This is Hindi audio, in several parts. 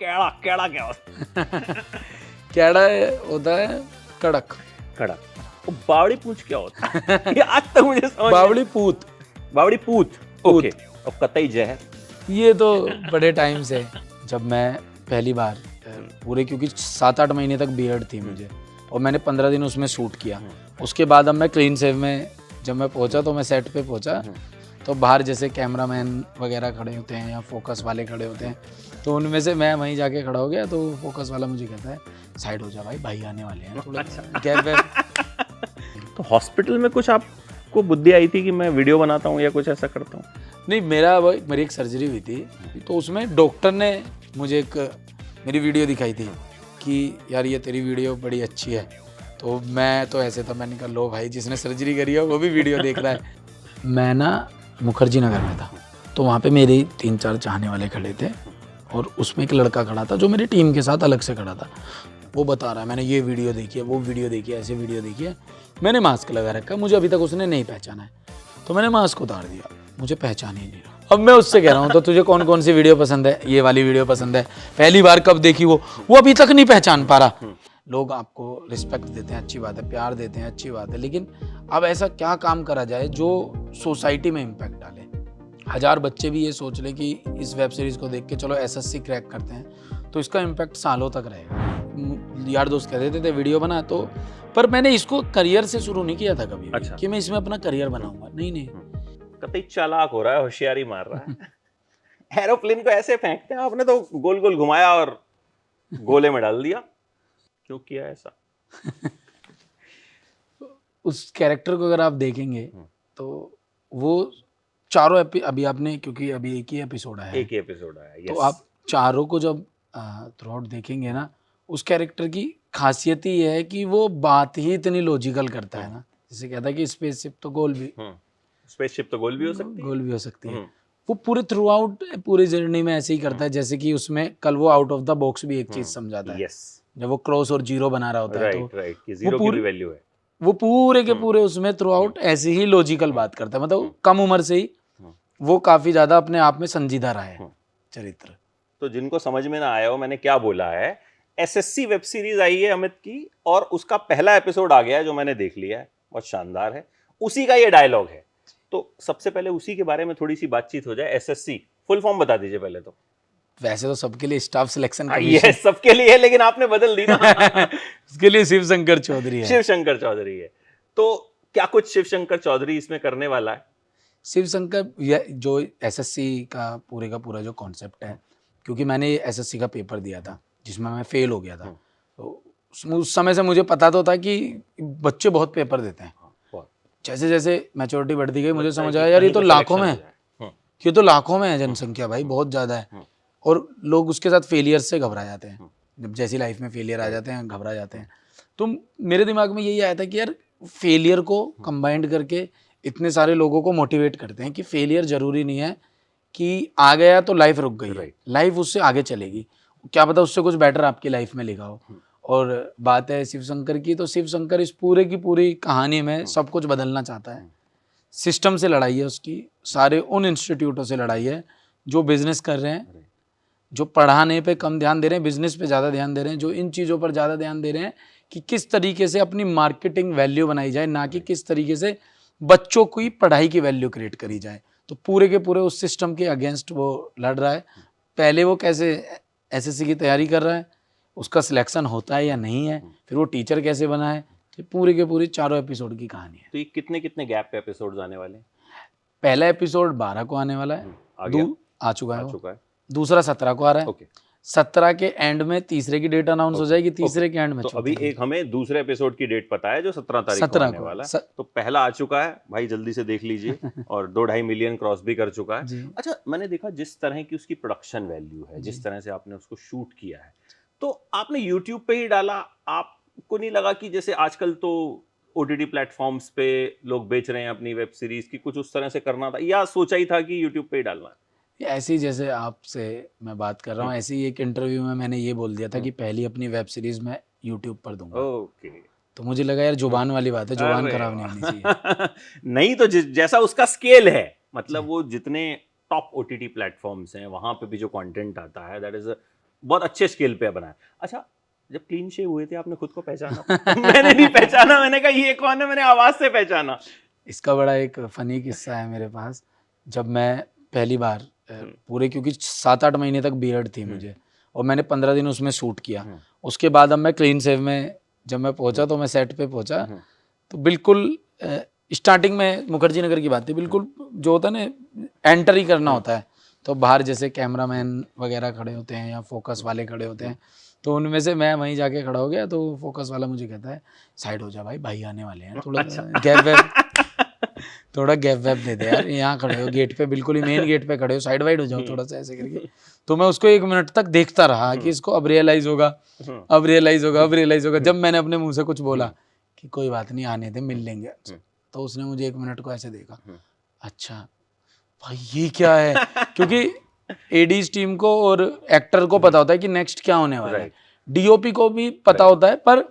कैड़ा कैड़ा क्या होता कैड़ा होता है कड़क। कड़ा वो बावड़ी पूछ क्या होता है ये आज तक मुझे समझ बावड़ी पूत। बावड़ी पूत पूत। ओके और कतई जय है ये तो बड़े टाइम से, जब मैं पहली बार पूरे, क्योंकि 7-8 महीने तक बियर्ड थी मुझे और मैंने 15 दिन उसमें शूट किया। उसके बाद अब मैं क्लीन सेव में जब मैं पहुंचा तो मैं सेट पे पहुंचा तो बाहर जैसे कैमरामैन वगैरह खड़े होते हैं या फोकस वाले खड़े होते हैं, तो उनमें से मैं वहीं जाके खड़ा हो गया। तो फोकस वाला मुझे कहता है साइड हो जा भाई आने वाले हैं, थोड़ा गैप वैप। तो हॉस्पिटल में कुछ आपको बुद्धि आई थी कि मैं वीडियो बनाता हूँ या कुछ ऐसा करता हूँ? नहीं, मेरी एक सर्जरी हुई थी तो उसमें डॉक्टर ने मुझे एक मेरी वीडियो दिखाई थी कि यार ये तेरी वीडियो बड़ी अच्छी है। तो मैं तो ऐसे था, मैंने कहा लो भाई जिसने सर्जरी करी है वो भी वीडियो देख रहा है। मैं ना मुखर्जी नगर में था तो वहाँ पे मेरे 3-4 चाहने वाले खड़े थे और उसमें एक लड़का खड़ा था जो मेरी टीम के साथ अलग से खड़ा था। वो बता रहा है मैंने ये वीडियो देखी है, वो वीडियो देखी है, ऐसे वीडियो देखी है। मैंने मास्क लगा रखा है, मुझे अभी तक उसने नहीं पहचाना है, तो मैंने मास्क उतार दिया, मुझे पहचान ही नहीं रहा। अब मैं उससे कह रहा हूँ तो तुझे कौन कौन सी वीडियो पसंद है? ये वाली वीडियो पसंद है। पहली बार कब देखी वो अभी तक नहीं पहचान पा रहा। लोग आपको रिस्पेक्ट देते हैं, अच्छी बात है, प्यार देते हैं, अच्छी बात है, लेकिन अब ऐसा क्या काम करा जाए जो सोसाइटी में इम्पैक्ट डाले? 1000 बच्चे भी ये सोच ले कि इस वेब सीरीज को देख के चलो एसएससी क्रैक करते हैं तो इसका इम्पैक्ट सालों तक रहेगा। यार दोस्त कह देते थे वीडियो बना, तो पर मैंने इसको करियर से शुरू नहीं किया था कभी। अच्छा। कि मैं इसमें अपना करियर बनाऊंगा, नहीं। कतई चालाक हो रहा है, होशियारी मार रहा है एरोप्लेन को ऐसे फेंकते हैं, आपने तो गोल गोल घुमाया और गोले में डाल दिया। क्यों किया ऐसा? उस कैरेक्टर को अगर आप देखेंगे तो वो चारों अभी आपने, क्योंकि अभी एक ही एपिसोड आया है, एक ही एपिसोड आया, तो यस। आप चारों को जब थ्रू आउट देखेंगे ना, उस कैरेक्टर की खासियत ही है कि वो बात ही इतनी लॉजिकल करता है ना। जैसे कहता है कि स्पेसशिप तो स्पेसशिप तो गोल भी हो सकती है। गोल भी हो सकती है। वो पूरे थ्रू आउट पूरी जर्नी में ऐसे ही करता है। जैसे कि उसमें कल वो आउट ऑफ द बॉक्स भी एक चीज समझाता है, यस, जब वो क्रॉस और जीरो बना रहा होता है तो राइट कि जीरो की भी वैल्यू है। वो पूरे के पूरे उसमें थ्रू आउट ऐसे ही लॉजिकल बात करता है। मतलब कम उम्र से ही वो काफी ज्यादा अपने आप में संजीदा रहा है चरित्र। तो जिनको समझ में ना आया हो मैंने क्या बोला है, एसएससी वेब सीरीज आई है अमित की और उसका पहला एपिसोड आ गया है जो मैंने देख लिया है, बहुत शानदार है। उसी का ये डायलॉग है, तो सबसे पहले उसी के बारे में थोड़ी सी बातचीत हो जाए। एसएससी फुल फॉर्म बता दीजिए पहले तो। वैसे तो सबके लिए स्टाफ सिलेक्शन ये सबके लिए है, लेकिन आपने बदल दी ना उसके लिए शिव शंकर चौधरी है। शिव शंकर चौधरी है, तो क्या कुछ शिव शंकर चौधरी इसमें करने वाला है? शिव शंकर जो एसएससी का पूरा जो कॉन्सेप्ट है, क्योंकि मैंने एसएससी का पेपर दिया था जिसमें मैं फेल हो गया था, तो उस समय से मुझे पता तो था कि बच्चे बहुत पेपर देते हैं। जैसे जैसे मैच्योरिटी बढ़ती गई मुझे समझ आया यार ये तो लाखों में है, ये तो लाखों में है जनसंख्या भाई, बहुत ज़्यादा है। और लोग उसके साथ फेलियर से घबरा जाते हैं, जब जैसी लाइफ में फेलियर आ जाते हैं घबरा जाते हैं। तो मेरे दिमाग में यही आया था कि यार फेलियर को कंबाइंड करके इतने सारे लोगों को मोटिवेट करते हैं कि फेलियर जरूरी नहीं है कि आ गया तो लाइफ रुक गई, लाइफ उससे आगे चलेगी, क्या पता उससे कुछ बेटर आपकी लाइफ में लिखा हो। और बात है शिव शंकर की, तो शिव शंकर इस पूरे की पूरी कहानी में सब कुछ बदलना चाहता है। सिस्टम से लड़ाई है उसकी, सारे उन इंस्टीट्यूटों से लड़ाई है जो बिजनेस कर रहे हैं, जो पढ़ाने पे कम ध्यान दे रहे हैं, बिजनेस पे ज़्यादा ध्यान दे रहे हैं, जो इन चीज़ों पर ज़्यादा ध्यान दे रहे हैं कि किस तरीके से अपनी मार्केटिंग वैल्यू बनाई जाए, ना कि किस तरीके से बच्चों की पढ़ाई की वैल्यू क्रिएट करी जाए। तो पूरे के पूरे उस सिस्टम के अगेंस्ट वो लड़ रहा है। पहले वो कैसे एसएससी की तैयारी कर रहा है, उसका सिलेक्शन होता है या नहीं है, फिर वो टीचर कैसे बना है, ये पूरे के पूरे चारों एपिसोड की कहानी है। तो ये कितने कितने गैप पे एपिसोड्स आने वाले हैं? पहला एपिसोड 12 को आने वाला है, आ चुका है। दूसरा 17 को आ रहा है। 17 के एंड में तीसरे की डेट अनाउंस हो जाएगी, तीसरे के एंड में। तो अभी एक हमें दूसरे एपिसोड की डेट पता है जो 17 तारीख को आने वाला है। तो पहला आ चुका है भाई, जल्दी से देख लीजिए और 2-2.5 मिलियन क्रॉस भी कर चुका है। अच्छा, मैंने देखा जिस तरह की उसकी प्रोडक्शन वैल्यू है, जिस तरह से आपने उसको शूट किया है, तो आपने यूट्यूब पे ही डाला। आपको नहीं लगा कि जैसे आजकल तो ओटीटी प्लेटफॉर्म्स पे लोग बेच रहे हैं अपनी वेब सीरीज की, कुछ उस तरह से करना था, या सोचा ही था कि यूट्यूब पे ही डालना है? ऐसे ही जैसे आपसे मैं बात कर रहा हूँ, ऐसे ही एक इंटरव्यू में मैंने ये बोल दिया था कि पहली अपनी वेब सीरीज मैं यूट्यूब पर दूंगा। ओके। तो मुझे लगा यार जुबान वाली बात है, जुबान खराब नहीं होनी चाहिए। नहीं तो जैसा उसका स्केल है, मतलब वो जितने टॉप ओटीटी प्लेटफॉर्म्स हैं वहां पे भी जो कंटेंट आता है, दैट इज बहुत अच्छे स्केल पे बनाया। अच्छा, जब क्लीन शेव हुए थे आपने खुद को पहचाना? मैंने नहीं पहचाना, मैंने कहा ये कौन है, मैंने आवाज से पहचाना। इसका बड़ा एक फनी किस्सा है मेरे पास। जब मैं पहली बार पूरे, क्योंकि 7-8 महीने तक बियर्ड थी मुझे और मैंने 15 दिन उसमें शूट किया, उसके बाद अब मैं क्लीन शेव में जब मैं पहुंचा तो मैं सेट पे पहुंचा तो बिल्कुल स्टार्टिंग में मुखर्जी नगर की बात थी, बिल्कुल जो होता है ना एंटर ही करना होता है तो बाहर जैसे कैमरामैन वगैरह खड़े होते हैं या फोकस वाले खड़े होते हैं, तो उनमें से मैं वहीं जाके खड़ा हो गया तो फोकस वाला मुझे कहता है साइड हो जा भाई, भाई आने वाले हैं, थोड़ा गैप वैप थोड़ा गैप वैप दे दे यार, यहाँ खड़े हो गेट पे, बिल्कुल ही मेन गेट पे खड़े हो, साइड वाइड हो जाओ थोड़ा सा ऐसे करके। तो मैं उसको 1 मिनट तक देखता रहा कि इसको अब रियलाइज होगा, अब रियलाइज होगा, अब रियलाइज होगा। जब मैंने अपने मुंह से कुछ बोला कि कोई बात नहीं आने दे, मिल लेंगे, तो उसने मुझे 1 मिनट को ऐसे देखा, अच्छा भाई ये क्या है, क्योंकि एडीज टीम को और एक्टर को पता होता है कि नेक्स्ट क्या होने वाला है, डीओपी को भी पता होता है, पर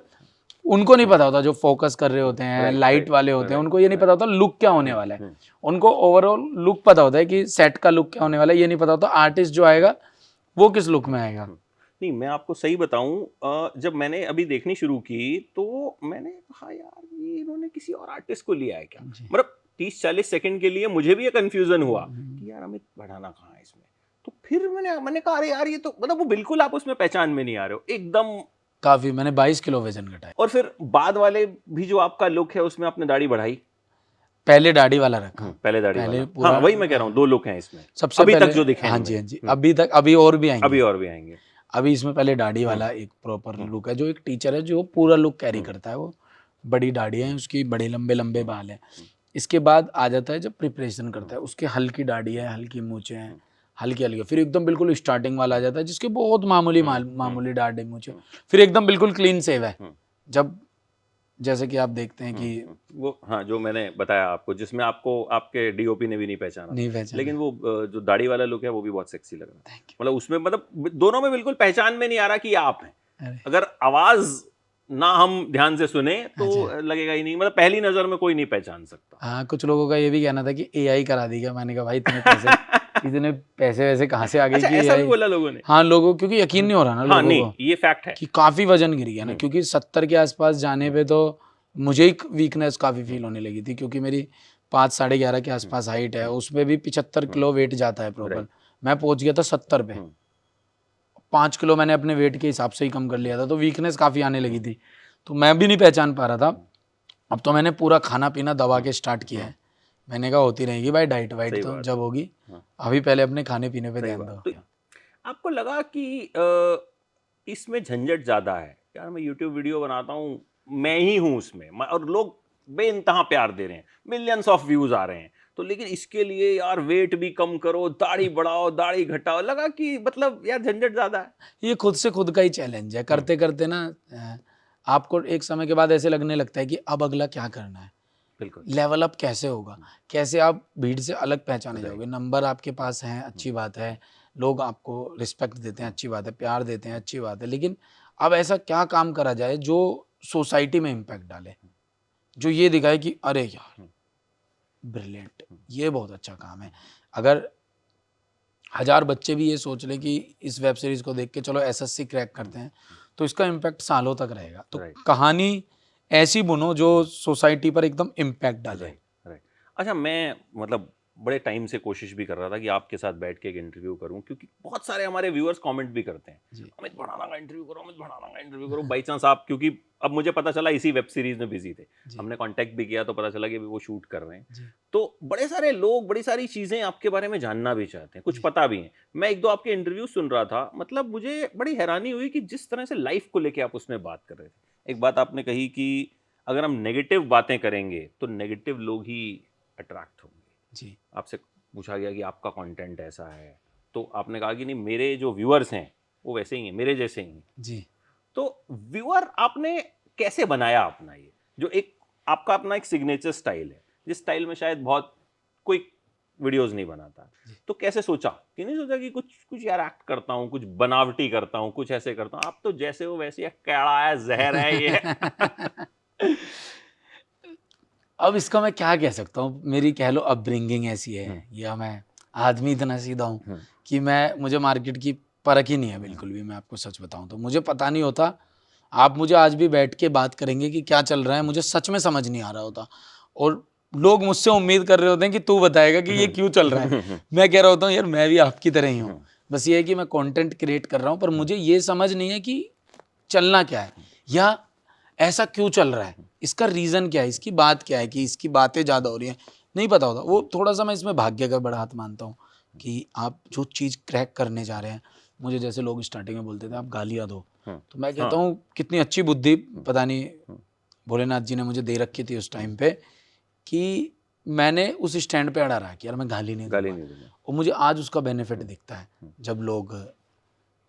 उनको नहीं पता होता, जो फोकस कर रहे होते हैं लाइट वाले होते हैं उनको ये नहीं पता होता लुक क्या होने वाला है, उनको ओवरऑल लुक पता होता है कि सेट का लुक क्या होने वाला है, ये नहीं पता होता आर्टिस्ट जो आएगा वो किस लुक में आएगा। नहीं, मैं आपको सही बताऊं, जब मैंने अभी देखनी शुरू की तो मैंने कहा यार ये इन्होंने किसी और आर्टिस्ट को लिया है क्या, मतलब 30-40 सेकंड के लिए मुझे भी ये कंफ्यूजन हुआ कि यार अमित भड़ाना कहाँ है इसमें। तो फिर मैंने कहा अरे यार ये तो मतलब वो बिल्कुल आप उसमें पहचान में नहीं आ रहे हो एकदम। काफी, मैंने 22 किलो वजन घटाया। और फिर बाद वाले भी जो आपका लुक है उसमें आपने दाढ़ी बढ़ाई? पहले दाढ़ी वाला रखा, पहले दाढ़ी वाला, हाँ वही मैं कह रहा हूँ, 2 लुक हैं इसमें सबसे अभी पहले तक जो दिखे। हाँ जी हाँ जी, अभी तक, अभी और भी आएंगे, अभी और भी आएंगे। अभी इसमें पहले दाढ़ी वाला एक प्रॉपर लुक है, जो एक टीचर है जो पूरा लुक कैरी करता है, वो बड़ी दाढ़ी है उसकी, बड़े लंबे लंबे बाल हैं। इसके बाद आ जाता है जब प्रिपरेशन करता है, उसके हल्की दाढ़ी है, हल्की मूछें हैं, हल्की हल्की, फिर एकदम बिल्कुल स्टार्टिंग वाला आ जाता है जिसके बहुत मामूली मामूली दाढ़ी मूछें, फिर एकदम बिल्कुल क्लीन शेव है। जब जैसे कि आप देखते हैं कि वो हाँ जो मैंने बताया आपको, जिसमें आपको आपके डीओपी ने भी नहीं पहचाना, लेकिन वो जो दाढ़ी वाला लुक है वो भी बहुत सेक्सी लग रहा है, मतलब उसमें मतलब दोनों में बिल्कुल पहचान में नहीं आ रहा कि आप हैं। अगर आवाज ना हम ध्यान से सुने तो लगेगा ही नहीं, मतलब पहली नजर में कोई नहीं पहचान सकता। हाँ, कुछ लोगों का ये भी कहना था कि एआई करा दी क्या, मैंने कहा भाई इतने पैसे वैसे कहाँ से आ गए? अच्छा, ऐसा भी बोला लोगों ने? हाँ, लोगों, क्योंकि यकीन नहीं हो रहा ना हाँ, लोगों को, ये फैक्ट है कि काफी वजन गिर गया ना, क्योंकि 70 के आसपास जाने पे तो मुझे एक वीकनेस काफी फील होने लगी थी, क्योंकि मेरी 5-11.5 के आसपास हाइट है, उसमें भी 75 किलो वेट जाता है प्रॉपर, मैं पहुंच गया था 70 पे, 5 किलो मैंने अपने वेट के हिसाब से ही कम कर लिया था, तो वीकनेस काफी आने लगी थी, तो मैं भी नहीं पहचान पा रहा था। अब तो मैंने पूरा खाना पीना दबा के स्टार्ट किया है, मैंने कहा होती रहेगी भाई डाइट वाइट तो जब होगी, अभी पहले अपने खाने पीने पे ध्यान दो। आपको लगा कि इसमें झंझट ज्यादा है यार, मैं यूट्यूब वीडियो बनाता हूँ, मैं ही हूँ उसमें, और लोग बेइंतहा प्यार दे रहे हैं, मिलियंस ऑफ व्यूज आ रहे हैं, तो लेकिन इसके लिए यार वेट भी कम करो, दाढ़ी बढ़ाओ, दाढ़ी घटाओ, लगा कि मतलब यार झंझट ज्यादा है। ये खुद से खुद का ही चैलेंज है, करते करते ना आपको एक समय के बाद ऐसे लगने लगता है कि अब अगला क्या करना है, बिल्कुल लेवल अप कैसे होगा, कैसे आप भीड़ से अलग पहचाने जाओगे। नंबर आपके पास हैं, अच्छी बात है, लोग आपको रिस्पेक्ट देते हैं, अच्छी बात है, प्यार देते हैं, अच्छी बात है, लेकिन अब ऐसा क्या काम करा जाए जो सोसाइटी में इम्पैक्ट डाले, जो ये दिखाए कि अरे यार ब्रिलियंट, ये बहुत अच्छा काम है। अगर 1000 बच्चे भी ये सोच लें कि इस वेब सीरीज को देख के चलो एसएससी क्रैक करते हैं, तो इसका इम्पैक्ट सालों तक रहेगा। तो कहानी ऐसी बुनो जो सोसाइटी पर एकदम इम्पैक्ट डाले। अच्छा, मैं मतलब बड़े टाइम से कोशिश भी कर रहा था कि आपके साथ बैठ के एक इंटरव्यू करूं, क्योंकि बहुत सारे हमारे व्यूअर्स कमेंट भी करते हैं अमित भड़ाना का इंटरव्यू करो, अमित भड़ाना का इंटरव्यू करो। बाई चांस आप, क्योंकि अब मुझे पता चला इसी वेब सीरीज में बिजी थे, हमने कांटेक्ट भी किया तो पता चला कि अभी वो शूट कर रहे हैं, तो बड़े सारे लोग बड़ी सारी चीजें आपके बारे में जानना भी चाहते हैं, कुछ पता भी है। मैं 1-2 आपके इंटरव्यू सुन रहा था, मतलब मुझे बड़ी हैरानी हुई कि जिस तरह से लाइफ को लेके आप उसमें बात कर रहे थे। एक बात आपने कही कि अगर हम नेगेटिव बातें करेंगे तो नेगेटिव लोग ही अट्रैक्ट होंगे जी। आपसे पूछा गया कि आपका कंटेंट ऐसा है, तो आपने कहा कि नहीं, मेरे जो व्यूअर्स हैं वो वैसे ही हैं, मेरे जैसे ही जी। तो व्यूअर आपने कैसे बनाया अपना, ये जो एक आपका अपना एक सिग्नेचर स्टाइल है, जिस स्टाइल में शायद बहुत कोई वीडियोस नहीं बनाता, तो कैसे सोचा कि नहीं सोचा कि कुछ यार एक्ट करता हूँ, कुछ बनावटी करता हूँ, कुछ ऐसे करता हूँ? आप तो जैसे हो वैसे ही, कैड़ा है, जहर है ये। अब इसका मैं क्या कह सकता हूँ, मेरी कह लो अपब्रिंगिंग ऐसी है, या मैं आदमी इतना सीधा हूँ कि मुझे मार्केट की फर्क ही नहीं है बिल्कुल भी। मैं आपको सच बताऊं तो मुझे पता नहीं होता। आप मुझे आज भी बैठ के बात करेंगे कि क्या चल रहा है, मुझे सच में समझ नहीं आ रहा होता। और लोग मुझसे उम्मीद कर रहे होते हैं कि तू बताएगा कि ये क्यों चल रहा है। मैं कह रहा होता हूँ यार मैं भी आपकी तरह ही हूँ, बस ये है कि मैं कंटेंट क्रिएट कर रहा हूँ, पर मुझे ये समझ नहीं है कि चलना क्या है या ऐसा क्यों चल रहा है, इसका रीज़न क्या है, इसकी बात क्या है कि इसकी बातें ज़्यादा हो रही हैं, नहीं पता होता। वो थोड़ा सा मैं इसमें भाग्य का बड़ा हाथ मानता हूँ कि आप जो चीज़ क्रैक करने जा रहे हैं। मुझे जैसे लोग स्टार्टिंग में बोलते थे आप गालियाँ दो, तो मैं कहता हूँ कितनी अच्छी बुद्धि पता नहीं भोलेनाथ जी ने मुझे दे रखी थी उस टाइम पे कि मैंने उस स्टैंड पे अड़ा रहा कि यार मैं गाली नहीं दूंगा। और मुझे आज उसका बेनिफिट दिखता है जब लोग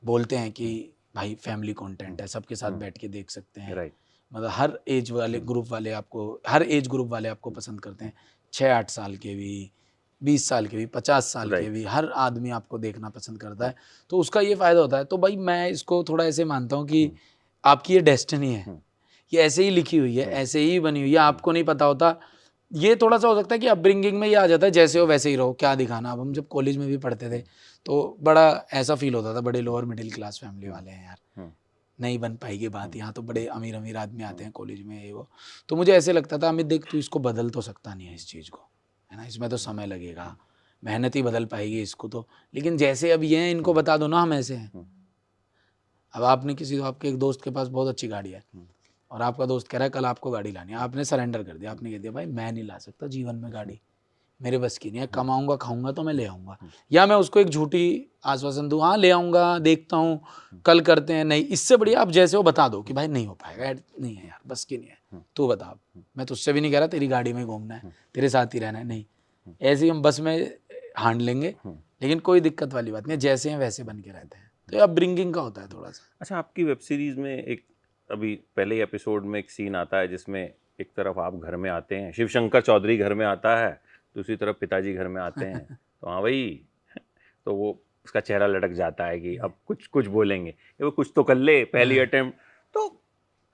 बोलते हैं कि भाई फैमिली कंटेंट है, सबके साथ बैठ के देख सकते हैं। मतलब हर एज वाले ग्रुप वाले आपको पसंद करते हैं। 6-8 साल के भी, 20 साल के भी, 50 साल के भी, हर आदमी आपको देखना पसंद करता है। तो उसका ये फ़ायदा होता है। तो भाई मैं इसको थोड़ा ऐसे मानता हूँ कि आपकी ये डेस्टिनी है, ये ऐसे ही लिखी हुई है, ऐसे ही बनी हुई है, आपको नहीं पता होता। ये थोड़ा सा हो सकता है कि अपब्रिंगिंग में ये आ जाता है जैसे हो वैसे ही रहो, क्या दिखाना। अब हम जब कॉलेज में भी पढ़ते थे तो बड़ा ऐसा फील होता था, बड़े लोअर मिडिल क्लास फैमिली वाले हैं यार, नहीं बन पाएगी बात, यहाँ तो बड़े अमीर अमीर आदमी आते हैं कॉलेज में, ये वो। तो मुझे ऐसे लगता था अमित देख तू इसको बदल तो सकता नहीं है इस चीज़ को, है ना, इसमें तो समय लगेगा, मेहनत ही बदल पाएगी इसको तो। लेकिन जैसे अब ये हैं इनको बता दो ना हम ऐसे हैं। अब आपने आपके एक दोस्त के पास बहुत अच्छी गाड़ी है और आपका दोस्त कह रहा है कल आपको गाड़ी लानी है, आपने सरेंडर कर दिया, आपने कह दिया भाई मैं नहीं ला सकता जीवन में गाड़ी, मेरे बस की नहीं है, कमाऊंगा खाऊंगा तो मैं ले आऊँगा। या मैं उसको एक झूठी आश्वासन दूँ, हाँ ले आऊँगा, देखता हूँ, कल करते हैं। नहीं, इससे बढ़िया आप जैसे हो बता दो कि भाई नहीं हो पाएगा, नहीं है यार, बस की नहीं है, तू बता। मैं तुझसे भी नहीं कह रहा तेरी गाड़ी में घूमना है, तेरे साथ ही रहना है, नहीं, ऐसे ही हम बस में हांड लेंगे, लेकिन कोई दिक्कत वाली बात नहीं, जैसे हैं वैसे बन के रहते हैं। तो अब ब्रिंगिंग का होता है थोड़ा सा। अच्छा, आपकी वेब सीरीज़ में एक अभी पहले एपिसोड में एक सीन आता है जिसमें एक तरफ आप घर में आते हैं, शिव शंकर चौधरी घर में आता है, दूसरी तरफ पिताजी घर में आते हैं तो हाँ भाई, तो वो उसका चेहरा लटक जाता है कि अब कुछ बोलेंगे, वो कुछ तो कर ले, पहली अटेम्प्ट। तो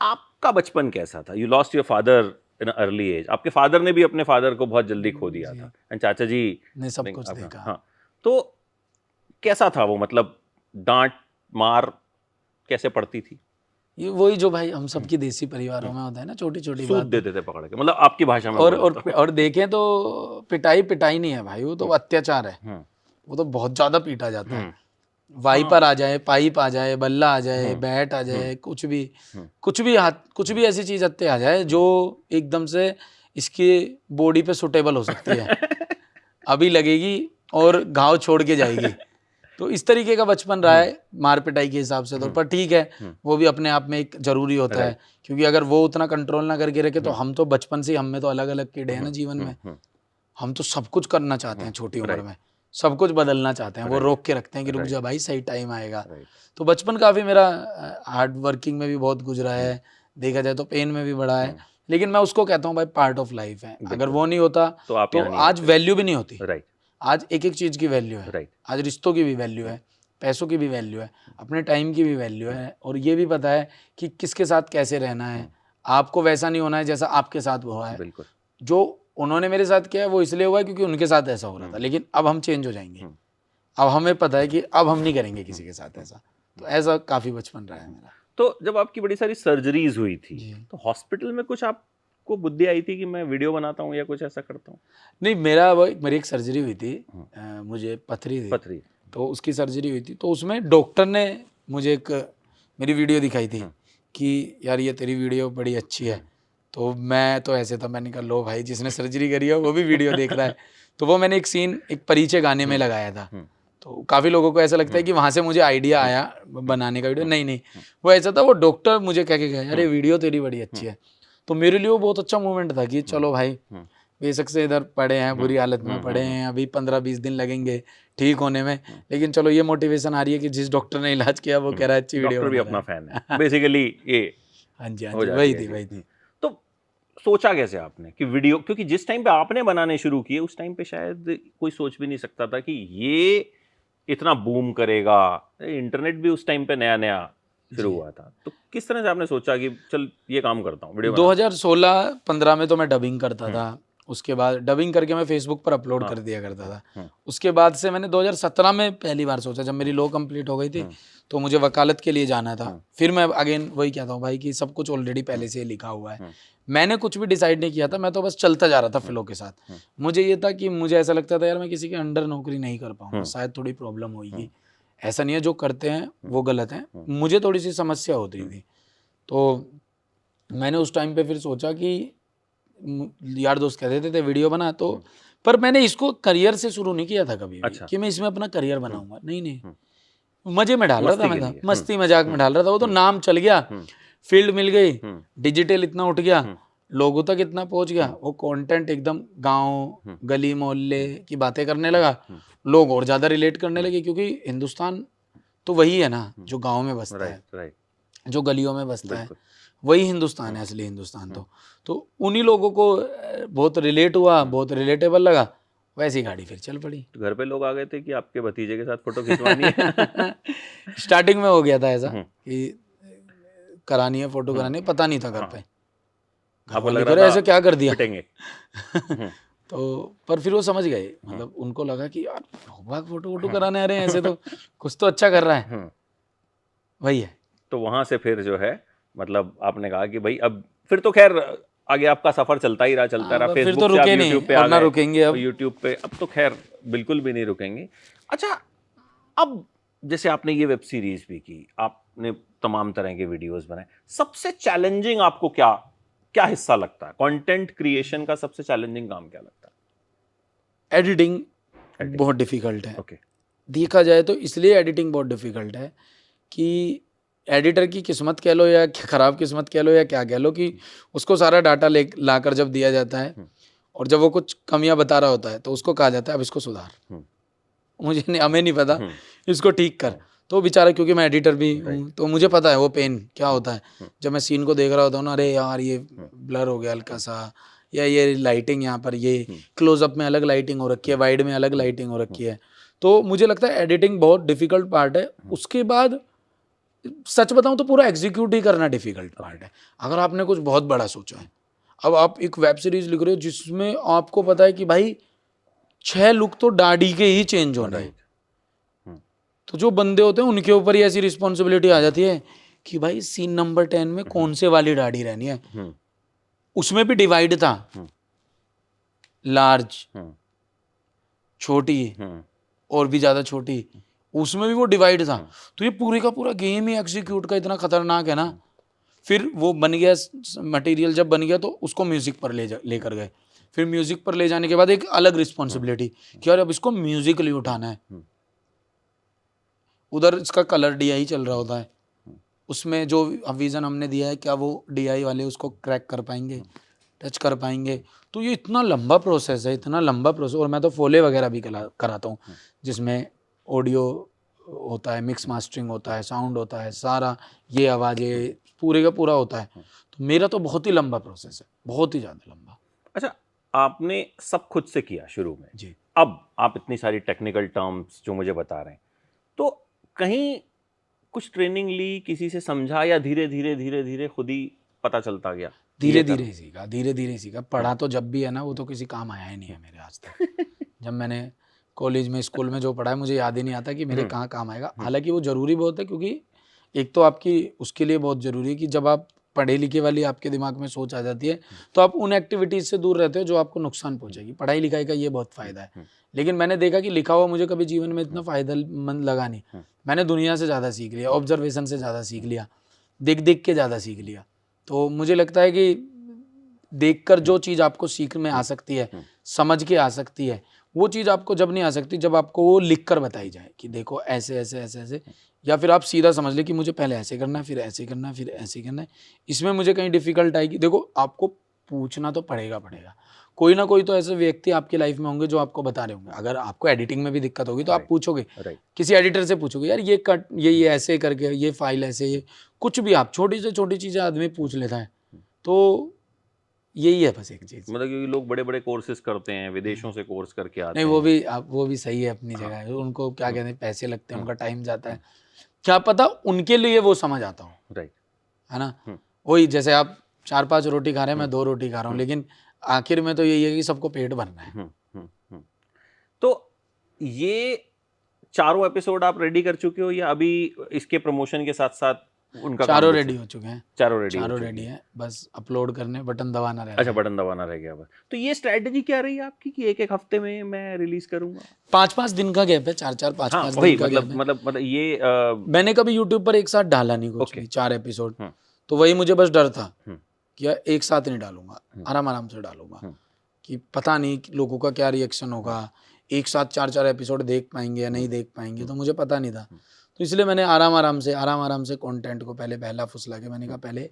आपका बचपन कैसा था? You lost your father in early age, आपके फादर ने भी अपने फादर को बहुत जल्दी खो दिया था, एंड चाचा जी ने सब कुछ देखा। हाँ, तो कैसा था वो? मतलब डांट मार कैसे पड़ती थी? ये वही जो भाई हम सबकी देसी परिवारों में होता है ना, छोटी छोटी बात देते थे पकड़ के, मतलब आपकी भाषा में। और देखें तो पिटाई नहीं है भाई, वो तो अत्याचार है। वो तो बहुत ज्यादा पीटा जाता है। वाइपर आ जाए, पाइप आ जाए, बल्ला आ जाए, बैट आ जाए, कुछ भी ऐसी चीज हत्ते आ जाए जो एकदम से इसकी बॉडी पे सुटेबल हो सकती है, अभी लगेगी और घाव छोड़ के जाएगी। तो इस तरीके का बचपन रहा है मार पिटाई के हिसाब से तो। पर ठीक है, वो भी अपने आप में एक जरूरी होता है, क्योंकि अगर वो उतना कंट्रोल ना करके रखे तो हम तो बचपन से, हम में तो अलग अलग कीड़े हैं ना जीवन में, हम तो सब कुछ करना चाहते हैं, छोटी उम्र में सब कुछ बदलना चाहते हैं। वो रोक के रखते हैं कि रुक जा भाई, सही टाइम आएगा। तो बचपन काफी मेरा हार्ड वर्किंग में भी बहुत गुजरा है, देखा जाए तो पेन में भी बड़ा है, लेकिन मैं उसको कहता हूँ भाई पार्ट ऑफ लाइफ है। अगर वो नहीं होता तो आज वैल्यू भी नहीं होती। आज एक एक चीज की वैल्यू है, आज रिश्तों की भी वैल्यू है, पैसों की भी वैल्यू है, अपने टाइम की भी वैल्यू है, और ये भी पता है कि किसके साथ कैसे रहना है। आपको वैसा नहीं होना है जैसा आपके साथ हुआ है। जो उन्होंने मेरे साथ किया है वो इसलिए हुआ है क्योंकि उनके साथ ऐसा हो रहा था, लेकिन अब हम चेंज हो जाएंगे। अब हमें पता है कि अब हम नहीं करेंगे किसी के साथ ऐसा। तो ऐसा काफी बचपन रहा है मेरा। तो जब आपकी बड़ी सारी सर्जरीज हुई थी तो हॉस्पिटल में कुछ आपको बुद्धि आई थी कि मैं वीडियो बनाता हूँ या कुछ ऐसा करता हूँ? नहीं, मेरी एक सर्जरी हुई थी, मुझे पथरी थी, तो उसकी सर्जरी हुई थी। तो उसमें डॉक्टर ने मुझे एक मेरी वीडियो दिखाई थी कि यार ये तेरी वीडियो बड़ी अच्छी है। तो मैं तो ऐसे था, मैंने कहा लो भाई, जिसने सर्जरी करी है वो भी वीडियो देख रहा है। तो वो मैंने एक सीन एक परिचय गाने में लगाया था। तो काफ़ी लोगों को ऐसा लगता है कि वहाँ से मुझे आइडिया आया बनाने का वीडियो। नहीं, वो ऐसा था, वो डॉक्टर मुझे कह के गया अरे वीडियो तेरी बड़ी अच्छी है। तो मेरे लिए वो बहुत अच्छा मोमेंट था कि चलो भाई, बेशक से इधर पड़े हैं, बुरी हालत में पड़े हैं, अभी 15-20 दिन लगेंगे ठीक होने में, लेकिन चलो ये मोटिवेशन आ रही है कि जिस डॉक्टर ने इलाज किया वो कह रहा है अच्छी वीडियो। डॉक्टर भी अपना फैन है बेसिकली ये। हाँ जी, वही थी। तो सोचा कैसे आपने कि वीडियो, क्योंकि जिस टाइम पे आपने बनाने शुरू किए उस टाइम पे शायद कोई सोच भी नहीं सकता था कि ये इतना बूम करेगा। इंटरनेट भी उस टाइम पे नया नया शुरू हुआ था। तो किस तरह से आपने सोचा कि चल ये काम करता हूँ वीडियो? 2016-15 में तो मैं डबिंग करता था, उसके बाद डबिंग करके मैं फेसबुक पर अपलोड कर दिया करता था। उसके बाद से मैंने 2017 में पहली बार सोचा, जब मेरी लॉ कंप्लीट हो गई थी तो मुझे वकालत के लिए जाना था। फिर मैं अगेन वही कहता हूँ भाई कि सब कुछ ऑलरेडी पहले से लिखा हुआ है, मैंने कुछ भी डिसाइड नहीं किया था, मैं तो बस चलता जा रहा था फ्लो के साथ। मुझे ये था कि मुझे ऐसा लगता था यार मैं किसी के अंडर नौकरी नहीं कर पाऊंगा, शायद थोड़ी प्रॉब्लम होगी। ऐसा नहीं है जो करते हैं वो गलत है, मुझे थोड़ी सी समस्या होती थी। तो मैंने उस टाइम पे फिर सोचा कि यार दोस्त कहते थे वीडियो बना, तो पर मैंने इसको करियर से शुरू नहीं किया था कभी भी कि मैं इसमें अपना करियर बनाऊंगा, नहीं, मजे में डाल रहा था मैं, था मस्ती मजाक में डाल रहा था। वो तो नाम चल गया, फील्ड मिल गई, डिजिटल इतना उठ गया, लोगों तक इतना पहुंच गया, वो कंटेंट एकदम गांव गली मोहल्ले की बातें करने लगा, लोग और ज्यादा रिलेट करने लगे, क्योंकि हिंदुस्तान तो वही है ना जो गांव में बसता है, जो गलियों में बसता है, वही हिंदुस्तान है असली हिंदुस्तान। तो उन्हीं लोगों को बहुत रिलेट हुआ, बहुत रिलेटेबल लगा, वैसी गाड़ी फिर चल पड़ी। तो घर पे लोग आ गए थे कि आपके भतीजे के साथ फोटो खिंचवानी है? स्टार्टिंग में हो गया था ऐसा कि करानी है, फोटो करानी है, पता नहीं था घर पे, आपको लग रहा था ऐसे क्या कर दिया तो पर फिर वो समझ गए, मतलब उनको लगा कि यार फोटो वोटो कराने आ रहे हैं ऐसे, तो कुछ तो अच्छा कर रहा है, वही है। तो वहां से फिर जो है मतलब आपने कहा कि भाई अब फिर तो खैर आगे आपका सफर चलता ही रहा, चलता रहा, फेसबुक तो से आप यूट्यूब पे आ गए, रुकेंगे अब यूट्यूब पे, अब तो खैर बिल्कुल भी नहीं रुकेंगे। अच्छा, अब जैसे आपने ये वेब सीरीज भी की, आपने तमाम तरह के वीडियोस बनाए, सबसे चैलेंजिंग आपको क्या क्या हिस्सा लगता है? कंटेंट क्रिएशन का सबसे चैलेंजिंग काम क्या लगता है? एडिटिंग बहुत डिफिकल्ट है। ओके, देखा जाए तो इसलिए एडिटिंग बहुत डिफिकल्ट है कि एडिटर की किस्मत कह लो या ख़राब किस्मत कह लो या क्या कह लो, कि उसको सारा डाटा लाकर जब दिया जाता है और जब वो कुछ कमियां बता रहा होता है तो उसको कहा जाता है अब इसको सुधार, मुझे नहीं, हमें नहीं पता, इसको ठीक कर। तो बेचारा, क्योंकि मैं एडिटर भी हूँ तो मुझे पता है वो पेन क्या होता है। जब मैं सीन को देख रहा होता हूँ ना, अरे यार ये ब्लर हो गया हल्का सा, या ये लाइटिंग यहाँ पर, ये क्लोजअप में अलग लाइटिंग हो रखी है, वाइड में अलग लाइटिंग हो रखी है, तो मुझे लगता है एडिटिंग बहुत डिफिकल्ट पार्ट है। उसके बाद सच बताऊं तो पूरा एग्जीक्यूट ही करना डिफिकल्ट पार्ट है। अगर आपने कुछ बहुत बड़ा सोचा है, अब आप एक वेब सीरीज लिख रहे हो जिसमें आपको पता है कि भाई 6 लुक तो दाढ़ी के ही चेंज होना है, तो जो बंदे होते हैं उनके ऊपर ही ऐसी रिस्पॉन्सिबिलिटी आ जाती है कि भाई सीन नंबर 10 में कौन से वाली दाढ़ी रहनी है। उसमें भी डिवाइड था, लार्ज, छोटी और भी ज्यादा छोटी, उसमें भी वो डिवाइड था। तो ये पूरे का पूरा गेम ही एग्जीक्यूट का इतना खतरनाक है ना। फिर वो बन गया मटेरियल, जब बन गया तो उसको म्यूजिक पर लेकर गए। फिर म्यूजिक पर ले जाने के बाद एक अलग रिस्पॉन्सिबिलिटी कि यार अब इसको म्यूजिकली उठाना है। उधर इसका कलर डीआई चल रहा होता है, उसमें जो विजन हमने दिया है क्या वो डीआई वाले उसको क्रैक कर पाएंगे, टच कर पाएंगे। तो ये इतना लंबा प्रोसेस है, इतना लंबा प्रोसेस। और मैं तो फोले वगैरह भी कराता हूँ, जिसमें ऑडियो होता है, मिक्स मास्टरिंग होता है, साउंड होता है, सारा ये आवाज़ें पूरे का पूरा होता है। तो मेरा तो बहुत ही लंबा प्रोसेस है, बहुत ही ज़्यादा लंबा। अच्छा, आपने सब खुद से किया शुरू में जी, अब आप इतनी सारी टेक्निकल टर्म्स जो मुझे बता रहे हैं, तो कहीं कुछ ट्रेनिंग ली, किसी से समझा, या धीरे धीरे धीरे धीरे खुद ही पता चलता गया? धीरे धीरे सीखा, धीरे धीरे सीखा। पढ़ा तो जब भी है ना, वो तो किसी काम आया ही नहीं है मेरे आज तक। जब मैंने कॉलेज में, स्कूल में जो पढ़ा है, मुझे याद ही नहीं आता कि मेरे कहाँ काम आएगा। हालांकि वो ज़रूरी बहुत है, क्योंकि एक तो आपकी उसके लिए बहुत ज़रूरी है कि जब आप पढ़े लिखे वाली आपके दिमाग में सोच आ जाती है तो आप उन एक्टिविटीज़ से दूर रहते हो जो आपको नुकसान पहुंचेगी। पढ़ाई लिखाई का ये बहुत फ़ायदा है। लेकिन मैंने देखा कि लिखा हुआ मुझे कभी जीवन में इतना फ़ायदेमंद लगा नहीं। मैंने दुनिया से ज़्यादा सीख लिया, ऑब्जर्वेशन से ज़्यादा सीख लिया, देख देख के ज़्यादा सीख लिया। तो मुझे लगता है कि देखकर जो चीज़ आपको सीख में आ सकती है, समझ के आ सकती है, वो चीज़ आपको जब नहीं आ सकती जब आपको वो लिख कर बताई जाए कि देखो ऐसे ऐसे ऐसे ऐसे, या फिर आप सीधा समझ ले कि मुझे पहले ऐसे करना है, फिर ऐसे करना है, फिर ऐसे करना है। इसमें मुझे कहीं डिफिकल्ट आएगी, देखो आपको पूछना तो पड़ेगा। कोई ना कोई तो ऐसे व्यक्ति आपकी लाइफ में होंगे जो आपको बता रहे होंगे। अगर आपको एडिटिंग में भी दिक्कत होगी तो आप पूछोगे, किसी एडिटर से पूछोगे, यार ये कट, ये ऐसे करके, ये फाइल ऐसे, ये कुछ भी आप छोटी से छोटी चीज़ें आदमी पूछ लेता है। तो यही है बस एक चीज़। मतलब क्योंकि लोग बड़े बड़े कोर्सेज करते हैं, विदेशों से कोर्स करके आते हैं। नहीं, वो भी सही है अपनी जगह। उनको क्या कहते हैं, पैसे लगते हैं, उनका टाइम जाता है, क्या पता उनके लिए वो समझ आता हूँ, राइट, है ना। वही जैसे आप 4-5 रोटी खा रहे हैं, मैं 2 रोटी खा रहा हूँ, लेकिन आखिर में तो यही है कि सबको पेट भरना है। तो ये चारों एपिसोड आप रेडी कर चुके हो या अभी इसके प्रमोशन के साथ साथ उनका चारों रेडी हो चुके हैं। चारों रेडी है, बस अपलोड करने, बटन दबाना रह गया। अच्छा, बटन दबाना रह गया बस। तो ये स्ट्रेटजी क्या रही है आपकी कि एक हफ्ते में मैं रिलीज करूंगा? 5-5 दिन का गैप है, 4-4 5-5 दिन का गैप है। मतलब ये मैंने कभी यूट्यूब पर एक साथ डाला नहीं कुछ भी, 4 एपिसोड। तो वही मुझे बस डर था कि एक साथ नहीं डालूंगा, आराम से डालूंगा, कि पता नहीं लोगों का क्या रिएक्शन होगा, एक साथ 4-4 एपिसोड देख पाएंगे या नहीं देख पाएंगे, तो मुझे पता नहीं था। तो इसलिए मैंने आराम से कंटेंट को पहले पहला फुसला के मैंने कहा पहले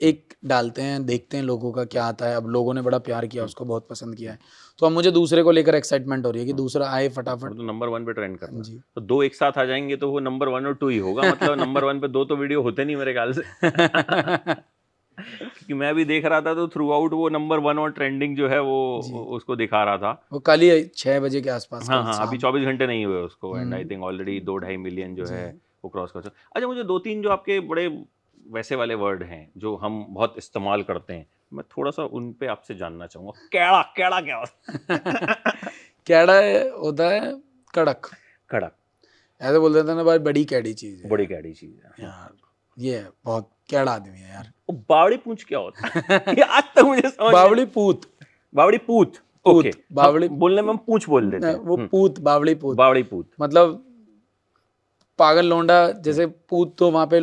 एक डालते हैं, देखते हैं लोगों का क्या आता है। अब लोगों ने बड़ा प्यार किया, उसको बहुत पसंद किया है, तो अब मुझे दूसरे को लेकर एक्साइटमेंट हो रही है कि दूसरा आए फटाफट। तो नंबर 1 पे ट्रेंड करना जी। तो 2 एक साथ आ जाएंगे तो वो नंबर 1 और 2 ही होगा। मतलब नंबर 1 पे 2 तो वीडियो होते नहीं मेरे ख्याल से। क्योंकि मैं भी देख रहा था तो थ्रू आउट वो नंबर 1 और ट्रेंडिंग जो है वो उसको दिखा रहा था। वो कल ही 6 बजे के आसपास। हाँ, अभी 24 घंटे नहीं हुए उसको, and I think already 2-2.5 million जो है वो क्रॉस कर चुका। अच्छा, मुझे 2-3 जो आपके बड़े वैसे वाले वर्ड हैं जो हम बहुत इस्तेमाल करते हैं, मैं थोड़ा सा उन पे आपसे जानना चाहूंगा। कैड़ा कैड़ा क्या होता है? कैड़ा होता है कड़क। ऐसे बोल देते हैं ना भाई, बड़ी कैडी चीज है, बड़ी कैडी चीज है यार, ये बहुत कैड़ा आदमी है यार। बावड़ी पूंछ क्या होता है? ये आज तक मुझे समझ बावड़ी पूत। ओके, बावड़ी बोलने में हम पूंछ बोल देते हैं। वो पूत, बावड़ी पूत मतलब पागल लौंडा। जैसे पूत तो वहाँ पे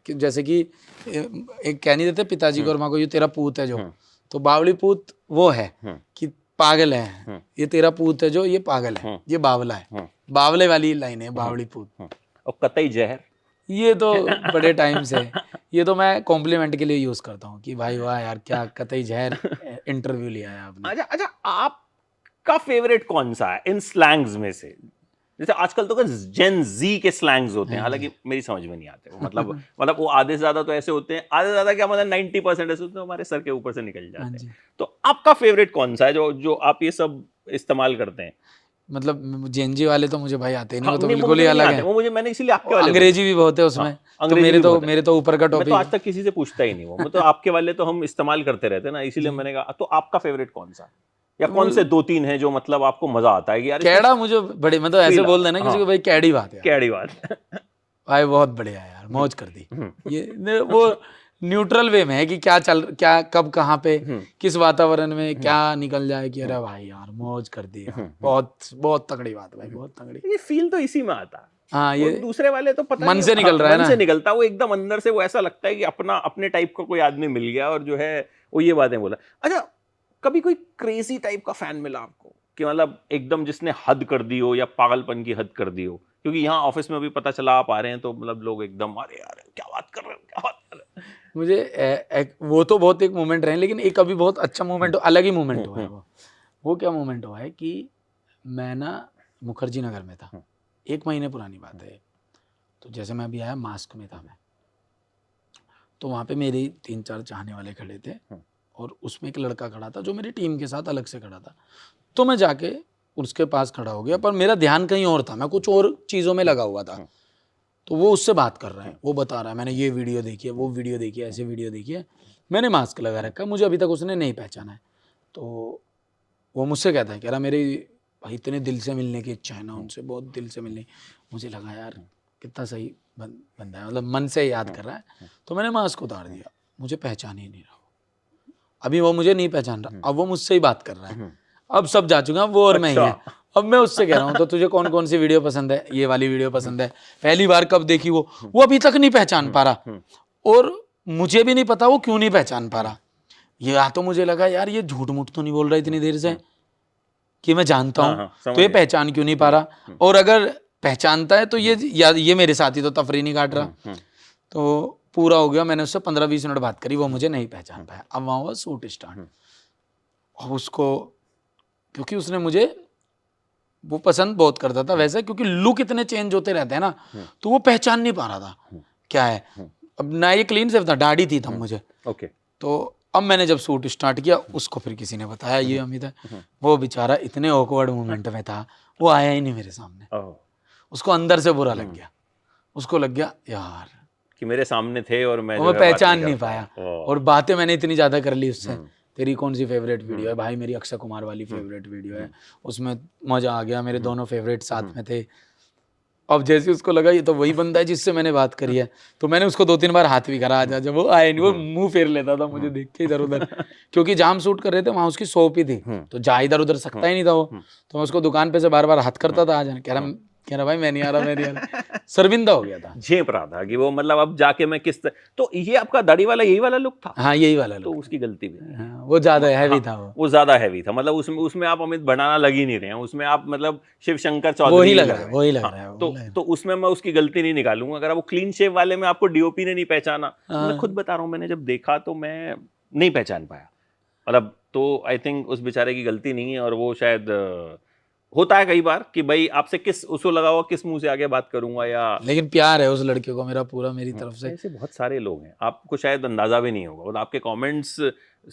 जैसे कि एक कह नहीं देते पिताजी को और माँ को, ये तेरा पूत है जो, तो बावली पूत वो है कि पागल है, ये तेरा पूत है जो, ये पागल है, ये बावला है। बावले वाली लाइन है बावली पूत। और कतई जहर, ये तो बड़े टाइम से, ये तो मैं कॉम्प्लीमेंट के लिए यूज करता हूँ कि भाई वाह यार, क्या कतई जहर इंटरव्यू लिया है आपने। अच्छा, आपका फेवरेट कौन सा है इन स्लैंग्स में से? जैसे आजकल तो जेन जी के स्लैंग्स होते हैं, हालांकि मेरी समझ में नहीं आते वो। मतलब वो आधे से ज्यादा तो ऐसे होते हैं, आधे से ज्यादा क्या मतलब 90% ऐसे होते हैं हमारे सर के ऊपर से निकल जाते हैं। तो आपका फेवरेट कौन सा है जो आप ये सब इस्तेमाल करते हैं? मतलब जेनजी वाले तो मुझे भाई आते नहीं, वो तो बिल्कुल ही अलग है। वो मुझे, मैंने इसीलिए आपके वाले, अंग्रेजी भी बहुत है उसमें, तो मेरे तो ऊपर का टॉपिक। मैं तो आज तक किसी से पूछता ही नहीं वो, मतलब आपके वाले तो हम इस्तेमाल करते रहते हैं ना, इसीलिए मैंने कहा। तो आपका फेवरेट कौन सा, या कौन से 2-3 हैं जो मतलब आपको मजा आता है कि यार कैड़ा मुझे बड़े, मतलब ऐसे बोल देना किसी को भाई कैडी बात है, कैडी बात भाई बहुत बढ़िया यार, मौज कर दी। ये वो न्यूट्रल वे में है कि क्या कब कहाँ पे किस वातावरण में क्या निकल जाए कि अरे भाई यार मौज कर दी यार, बहुत तगड़ी बात भाई, बहुत तगड़ी। ये फील तो इसी में आता है। हाँ, ये दूसरे वाले तो पता मन से निकल रहा है ना, मन से निकलता, वो एकदम अंदर से वो ऐसा लगता है कि अपने टाइप का कोई आदमी मिल गया और जो है वो ये बातें बोला। अच्छा, कभी कोई क्रेजी टाइप का फैन मिला आपको कि मतलब एकदम जिसने हद कर दी हो या पागलपन की हद कर दी हो? क्योंकि यहाँ ऑफिस में भी पता चला आप आ रहे हैं तो मतलब लोग एकदम अरे यार क्या बात कर रहे हो। मुझे वो तो बहुत एक मोमेंट रहे, लेकिन एक अभी बहुत अच्छा मोमेंट, अलग ही मोमेंट हुआ है वो क्या मोमेंट हुआ है कि मैं ना मुखर्जी नगर में था, 1 महीने पुरानी बात है। तो जैसे मैं अभी आया, मास्क में था मैं, तो वहाँ पे मेरे 3-4 चाहने वाले खड़े थे और उसमें एक लड़का खड़ा था जो मेरी टीम के साथ अलग से खड़ा था। तो मैं जाके उसके पास खड़ा हो गया, पर मेरा ध्यान कहीं और था, मैं कुछ और चीज़ों में लगा हुआ था। तो वो उससे बात कर रहे हैं, वो बता रहा है मैंने ये वीडियो देखी है, वो वीडियो देखी है, ऐसे वीडियो देखी है, मैंने मास्क लगा रखा है, मुझे अभी तक उसने नहीं पहचाना है। तो वो मुझसे कहता है, कह रहा मेरी भाई इतने दिल से मिलने की इच्छा है ना उनसे, बहुत दिल से मिलने। मुझे लगा यार कितना सही बंदा है, मतलब मन से याद कर रहा है। तो मैंने मास्क उतार दिया, मुझे पहचान ही नहीं रहा। अभी वो मुझे नहीं पहचान रहा, अब वो मुझसे ही बात कर रहा है। अब सब जा चुका वो और मैं ही है। अब मैं उससे कह रहा हूँ तो तुझे कौन कौन सी वीडियो पसंद है, ये वाली वीडियो पसंद है, पहली बार कब देखी वो अभी तक नहीं पहचान पा रहा, और मुझे भी नहीं पता वो क्यों नहीं पहचान पा रहा। या तो मुझे लगा यार ये झूठ मूठ तो नहीं बोल रहा इतनी देर से कि मैं जानता हूँ, तो ये पहचान क्यों नहीं पा रहा, और अगर पहचानता है तो ये मेरे साथी तो तफरी नहीं काट रहा। तो पूरा हो गया, मैंने उससे 15-20 मिनट बात करी, वो मुझे नहीं पहचान पाया। अब वहाँ हुआ शूट स्टार्ट, और उसको क्योंकि उसने मुझे वो पसंद बहुत करता था वैसे, क्योंकि लुक इतने चेंज होते रहते हैं ना, तो वो पहचान नहीं पा रहा था क्या है। अब ना ये क्लीन सेव था, दाढ़ी थी तब मुझे। तो अब मैंने जब शूट स्टार्ट किया, उसको फिर किसी ने बताया ये अमित है। वो बेचारा इतने ऑकवर्ड मोमेंट में था, वो आया ही नहीं मेरे सामने। उसको अंदर से बुरा लग गया, उसको लग गया यार कि मेरे सामने थे और मैं पहचान नहीं पाया, और बातें मैंने इतनी ज्यादा कर ली उससे तेरी कौन सी फेवरेट वीडियो है? भाई मेरी अक्षय कुमार वाली फेवरेट वीडियो है, उसमें मजा आ गया, मेरे दोनों फेवरेट साथ में थे। अब जैसे उसको लगा ये तो वही बंदा है जिससे मैंने बात करी है, तो मैंने उसको 2-3 बार हाथ भी करा, आजा, जब वो आए नहीं, वो मुंह फेर लेता था मुझे देख के इधर उधर, क्योंकि जहाँ हम शूट कर रहे थे वहाँ उसकी शॉप ही थी, तो जा इधर उधर सकता ही नहीं था वो, तो मैं उसको दुकान पे से बार बार हाथ करता था, आजा, कह रहा भाई मैं नहीं आ रहा, शर्मिंदा हो गया था, झेप रहा था कि वो मतलब अब जाके मैं तो ये आपका दाढ़ी वाला यही वाला लुक था? हाँ यही वाला तो उसकी गलती भी, हाँ, वो ज्यादा हैवी था, वो ज्यादा हैवी था, मतलब उसमें आप अमित भंडाना लग ही नहीं रहे हैं, उसमें आप मतलब शिव शंकर चौधरी वही लग रहा है। तो उसमें मैं उसकी गलती नहीं निकालूंगा। अगर वो क्लीन शेव वाले में आपको डीओपी ने नहीं पहचाना, मैं खुद बता रहा हूँ, मैंने जब देखा तो मैं नहीं पहचान पाया, मतलब तो आई थिंक उस बेचारे की गलती नहीं है, और वो शायद होता है कई बार कि भाई आपसे उसको लगा हुआ किस मुंह से आगे बात करूंगा, या लेकिन प्यार है उस लड़के को मेरा पूरा, मेरी तरफ से। ऐसे बहुत सारे लोग हैं, आपको शायद अंदाजा भी नहीं होगा, मतलब आपके कमेंट्स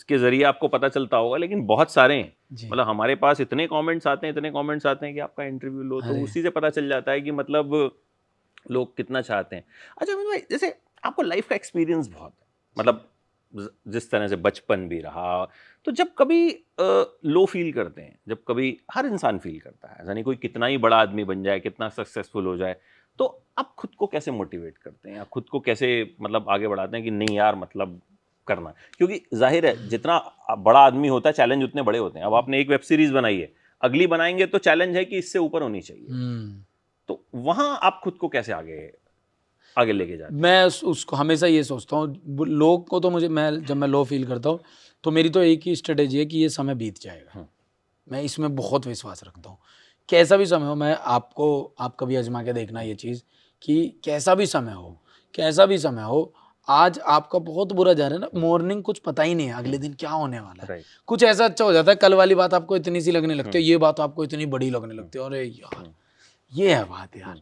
के जरिए आपको पता चलता होगा, लेकिन बहुत सारे हैं, मतलब हमारे पास इतने कमेंट्स आते हैं कि आपका इंटरव्यू लो तो उसी से पता चल जाता है कि मतलब लोग कितना चाहते हैं। अच्छा अमित भाई, जैसे आपको लाइफ का एक्सपीरियंस बहुत है, मतलब जिस तरह से बचपन भी रहा, तो जब कभी लो फील करते हैं, जब कभी हर इंसान फील करता है, यानी कोई कितना ही बड़ा आदमी बन जाए, कितना सक्सेसफुल हो जाए, तो आप खुद को कैसे मोटिवेट करते हैं, आप खुद को कैसे मतलब आगे बढ़ाते हैं कि नहीं यार मतलब करना, क्योंकि जाहिर है जितना बड़ा आदमी होता है चैलेंज उतने बड़े होते हैं। अब आपने एक वेब सीरीज बनाई है, अगली बनाएंगे तो चैलेंज है कि इससे ऊपर होनी चाहिए, तो वहां आप खुद को कैसे आगे लेके जाते हैं? मैं उसको हमेशा ये सोचता हूँ, लोग को तो जब मैं लो फील करता हूँ तो मेरी तो एक ही स्ट्रेटेजी है कि ये समय बीत जाएगा, मैं इसमें बहुत विश्वास रखता हूँ। कैसा भी समय हो, आप कभी आजमा के देखना ये चीज़ कि कैसा भी समय हो, आज आपका बहुत बुरा जा रहा है ना, मॉर्निंग कुछ पता ही नहीं है अगले दिन क्या होने वाला है, कुछ ऐसा अच्छा हो जाता है, कल वाली बात आपको इतनी सी लगने लगती है, ये बात आपको इतनी बड़ी लगने लगती है, अरे यार ये है बात यार,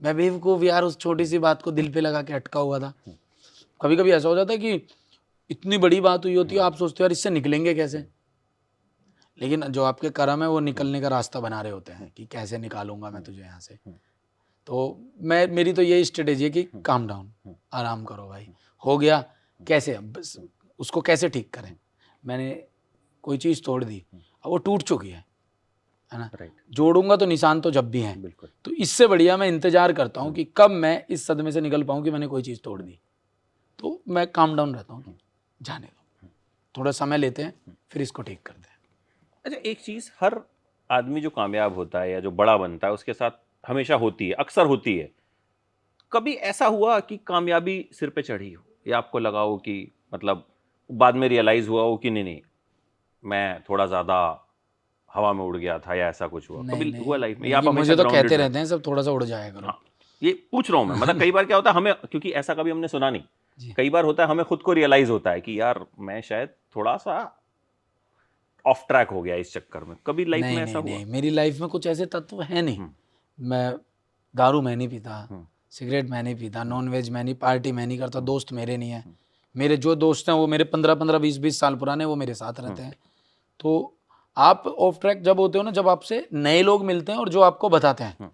मैं बेवकूफ़ यार उस छोटी सी बात को दिल पे लगा के अटका हुआ था। कभी कभी ऐसा हो जाता है कि इतनी बड़ी बात हुई होती है, आप सोचते हो यार इससे निकलेंगे कैसे, लेकिन जो आपके कर्म है वो निकलने का रास्ता बना रहे होते हैं कि कैसे निकालूंगा मैं तुझे यहाँ से। तो मेरी तो यही स्ट्रेटेजी है कि काम डाउन, आराम करो भाई, हो गया कैसे, बस उसको कैसे ठीक करें, मैंने कोई चीज़ तोड़ दी, अब वो टूट चुकी है ना, जोड़ूंगा तो निशान तो जब भी हैं, तो इससे बढ़िया मैं इंतजार करता हूँ कि कब मैं इस सदमे से निकल पाऊँ कि मैंने कोई चीज़ तोड़ दी, तो मैं काम डाउन रहता हूँ, जाने दो, थोड़ा समय लेते हैं फिर इसको ठीक करते हैं। अच्छा एक चीज़, हर आदमी जो कामयाब होता है या जो बड़ा बनता है उसके साथ हमेशा होती है, अक्सर होती है, कभी ऐसा हुआ कि कामयाबी सिर पे चढ़ी हो या आपको लगा हो कि मतलब बाद में रियलाइज हुआ हो कि नहीं मैं थोड़ा ज़्यादा हवा में उड़ गया था, या ऐसा कुछ हुआ कभी हुआ लाइफ में? या आप मुझे तो कहते रहते हैं सब थोड़ा सा उड़ जाएगा करो। हाँ, ये पूछ रहा हूँ मैं, मतलब कई बार क्या होता है हमें, क्योंकि ऐसा कभी हमने सुना नहीं, कई बार होता है हमें खुद को रियलाइज होता है कि यार मैं शायद थोड़ा सा ऑफ ट्रैक हो गया इस चक्कर में, कभी लाइफ में ऐसा हुआ? मेरी लाइफ में कुछ ऐसे तत्व है नहीं, मैं दारू मैं नहीं पीता, सिगरेट मैं नहीं पीता, नॉन वेज मैं नहीं, पार्टी मैं नहीं करता, दोस्त मेरे नहीं है, मेरे जो दोस्त हैं वो मेरे 15-15 20-20 साल पुराने, वो मेरे साथ रहते हैं। तो आप ऑफ ट्रैक जब होते हो ना, जब आपसे नए लोग मिलते हैं और जो आपको बताते हैं